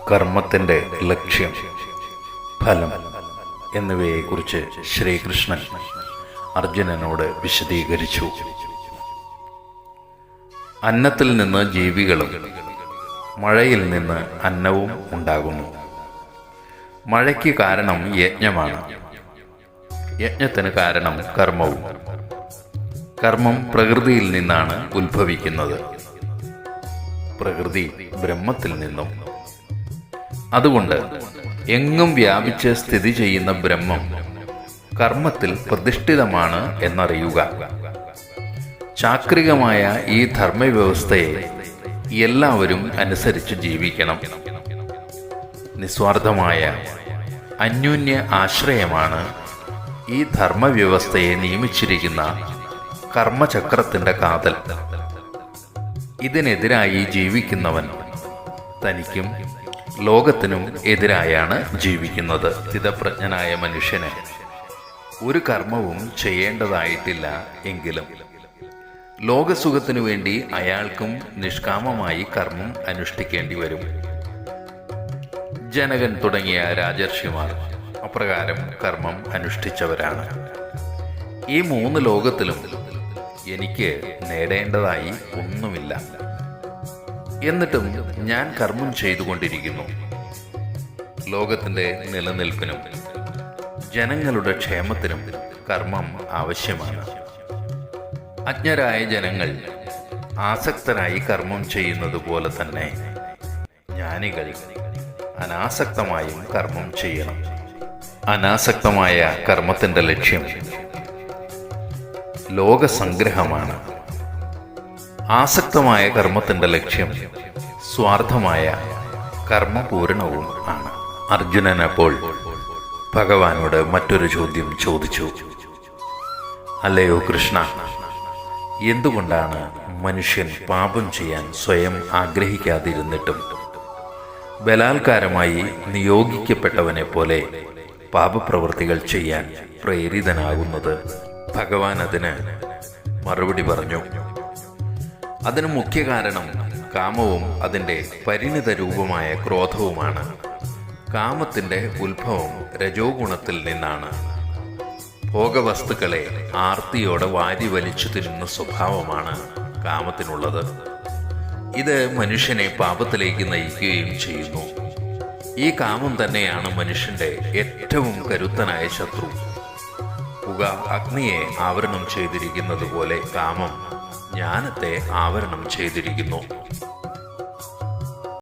കർമ്മത്തിൻ്റെ ലക്ഷ്യം, ഫലം എന്നിവയെക്കുറിച്ച് ശ്രീകൃഷ്ണൻ അർജുനനോട് വിശദീകരിച്ചു. അന്നത്തിൽ നിന്ന് ജീവികളും മഴയിൽ നിന്ന് അന്നവും ഉണ്ടാകുന്നു. മഴയ്ക്ക് കാരണം യജ്ഞമാണ്. യജ്ഞത്തിന് കാരണം കർമ്മവും. കർമ്മം പ്രകൃതിയിൽ നിന്നാണ് ഉത്ഭവിക്കുന്നത്, പ്രകൃതി ബ്രഹ്മത്തിൽ നിന്നും. അതുകൊണ്ട് എങ്ങും വ്യാപിച്ച് സ്ഥിതി ചെയ്യുന്ന ബ്രഹ്മം കർമ്മത്തിൽ പ്രതിഷ്ഠിതമാണ് എന്നറിയുക. ചാക്രികമായ ഈ ധർമ്മവ്യവസ്ഥയെ എല്ലാവരും അനുസരിച്ച് ജീവിക്കണം. നിസ്വാർത്ഥമായ അന്യോന്യ ആശ്രയമാണ് ഈ ധർമ്മവ്യവസ്ഥയെ നിയമിച്ചിരിക്കുന്ന കർമ്മചക്രത്തിൻ്റെ കാതൽ. ഇതിനെതിരായി ജീവിക്കുന്നവൻ തനിക്കും ലോകത്തിനും എതിരായാണ് ജീവിക്കുന്നത്. സ്ഥിതപ്രജ്ഞനായ മനുഷ്യന് ഒരു കർമ്മവും ചെയ്യേണ്ടതായിട്ടില്ല എങ്കിലും ലോകസുഖത്തിനു വേണ്ടി അയാൾക്കും നിഷ്കാമമായി കർമ്മം അനുഷ്ഠിക്കേണ്ടി വരും. ജനകൻ തുടങ്ങിയ രാജർഷിമാർ അപ്രകാരം കർമ്മം അനുഷ്ഠിച്ചവരാണ്. ഈ 3 ലോകത്തിലും എനിക്ക് നേടേണ്ടതായി ഒന്നുമില്ല, എന്നിട്ടും ഞാൻ കർമ്മം ചെയ്തുകൊണ്ടിരിക്കുന്നു. ലോകത്തിൻ്റെ നിലനിൽപ്പിനും ജനങ്ങളുടെ ക്ഷേമത്തിനും കർമ്മം ആവശ്യമാണ്. അജ്ഞരായ ജനങ്ങൾ ആസക്തരായി കർമ്മം ചെയ്യുന്നത് പോലെ തന്നെ ജ്ഞാനികൾ അനാസക്തമായും കർമ്മം ചെയ്യണം. അനാസക്തമായ കർമ്മത്തിൻ്റെ ലക്ഷ്യം ലോകസംഗ്രഹമാണ്. ആസക്തമായ കർമ്മത്തിൻ്റെ ലക്ഷ്യം സ്വാർത്ഥമായ കർമ്മപൂരണവും ആണ്. അർജുനൻ അപ്പോൾ ഭഗവാനോട് മറ്റൊരു ചോദ്യം ചോദിച്ചു. അല്ലയോ കൃഷ്ണ, എന്തുകൊണ്ടാണ് മനുഷ്യൻ പാപം ചെയ്യാൻ സ്വയം ആഗ്രഹിക്കാതിരുന്നിട്ടും ബലാത്കാരമായി നിയോഗിക്കപ്പെട്ടവനെ പോലെ പാപപ്രവൃത്തികൾ ചെയ്യാൻ പ്രേരിതനാകുന്നത്? ഭഗവാൻ അതിന് മറുപടി പറഞ്ഞു. അതിന് മുഖ്യ കാരണം കാമവും അതിൻ്റെ പരിണിത രൂപമായ ക്രോധവുമാണ്. കാമത്തിൻ്റെ ഉത്ഭവം രജോ ഗുണത്തിൽ നിന്നാണ്. ഭോഗവസ്തുക്കളെ ആർത്തിയോടെ വാരി വലിച്ചു തിന്നുന്ന സ്വഭാവമാണ് കാമത്തിനുള്ളത്. ഇത് മനുഷ്യനെ പാപത്തിലേക്ക് നയിക്കുകയും ചെയ്യുന്നു. ഈ കാമം തന്നെയാണ് മനുഷ്യന്റെ ഏറ്റവും കരുത്തനായ ശത്രു. പുക അഗ്നിയെ ആവരണം ചെയ്തിരിക്കുന്നത് പോലെ കാമം ജ്ഞാനത്തെ ആവരണം ചെയ്തിരിക്കുന്നു.